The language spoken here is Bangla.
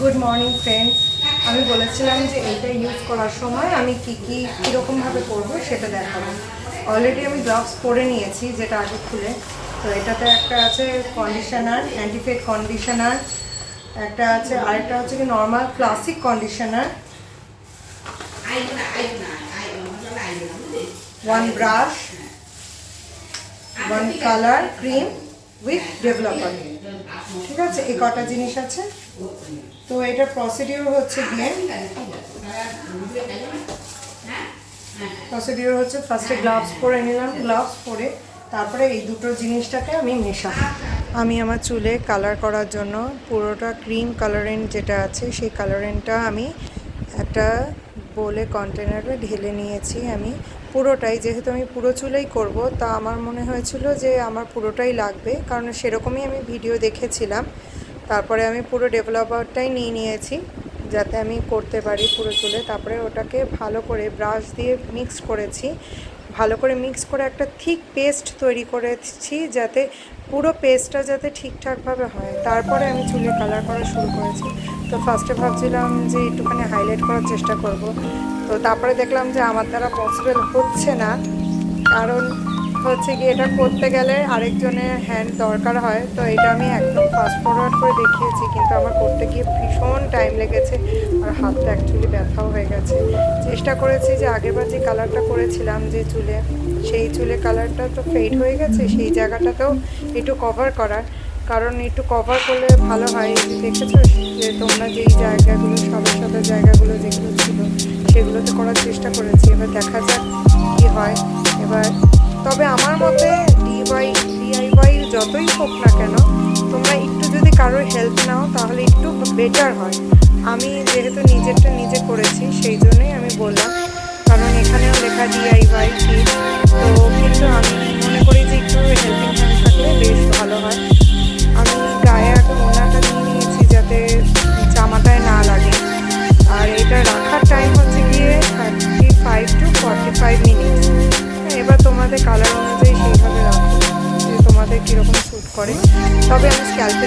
Good morning friends. আমি বলেছিলাম যে এইটা ইউজ করার সময় আমি কীরকমভাবে করবো সেটা দেখাবো। অলরেডি আমি গ্লাভস পরে নিয়েছি, যেটা আগে খুলে। তো এটাতে একটা আছে কন্ডিশনার, অ্যান্টিফেড কন্ডিশনার, একটা আছে, আরেকটা হচ্ছে কি normal classic conditioner, one brush, one colour cream with developer. ঠিক আছে, এই কটা জিনিস আছে। তো এটা প্রসিডিওর হচ্ছে ফার্স্টে গ্লাভস পরে নিলাম। গ্লাভস পরে তারপরে এই দুটো জিনিসটাকে আমি মেশাবো। আমি আমার চুলে কালার করার জন্য পুরোটা ক্রিম কালারেন্ট যেটা আছে সেই কালারেন্টটা আমি একটা বোলে কন্টেনারে ঢেলে নিয়েছি। আমি পুরোটাই, যেহেতু আমি পুরো চুলেই করব, তা আমার মনে হয়েছিল যে আমার পুরোটাই লাগবে, কারণ সেরকমই আমি ভিডিও দেখেছিলাম। তারপরে আমি পুরো ডেভেলপারটাই নিয়ে নিয়েছি যাতে আমি করতে পারি পুরো চুলে। তারপরে ওটাকে ভালো করে ব্রাশ দিয়ে মিক্স করেছি, ভালো করে মিক্স করে একটা থিক পেস্ট তৈরি করেছি, যাতে পুরো পেস্টটা যাতে ঠিকঠাকভাবে হয়। তারপরে আমি চুলে কালার করা শুরু করেছি। তো ফার্স্টে ভাবছিলাম যে একটুখানি হাইলাইট করার চেষ্টা করব, তো তারপরে দেখলাম যে আমার দ্বারা পসিবল হচ্ছে না, কারণ হচ্ছে কি এটা করতে গেলে আরেকজনের হ্যান্ড দরকার হয়। তো এটা আমি একদম ফাস্ট ফরওয়ার্ড করে দেখিয়েছি, কিন্তু আমার করতে গিয়ে ভীষণ টাইম লেগেছে আর হাতটা অ্যাকচুয়ালি ব্যথাও হয়ে গেছে। চেষ্টা করেছি যে আগেরবার যে কালারটা করেছিলাম যে চুলে, সেই চুলে কালারটা তো ফেড হয়ে গেছে, সেই জায়গাটাতেও একটু কভার করার, কারণ একটু কভার করলে ভালো হয়। দেখেছো যে তোমরা যেই জায়গাগুলো, সাদা সাদা জায়গাগুলো যেগুলো ছিল সেগুলোতে করার চেষ্টা করেছি। এবার দেখা যাক কী হয়। এবার তবে আমার মতে ডিআইওয়াই যতই হোক না কেন, তোমরা একটু যদি কারোর হেল্প নাও তাহলে একটু বেটার হয়। আমি যেহেতু নিজেরটা নিজে করেছি সেই জন্যই আমি বললাম, কারণ এখানেও লেখা ডিআইওয়াই কিট। তো কিন্তু আমি মনে করি যে একটু হেল্পিং হ্যান্ড থাকলে বেশ ভালো হয়। আমি গায়ে একটা ওড়নাটা নিয়ে নিয়েছি যাতে জামাটায় না লাগে। আর এটা রাখার টাইম হচ্ছে গিয়ে 35 to 45 মিনিট। এবার তোমাদের কালার অনুযায়ী সেইভাবে রাখো যে তোমাদের কীরকম স্যুট করে। তবে আমি স্ক্যাল্পে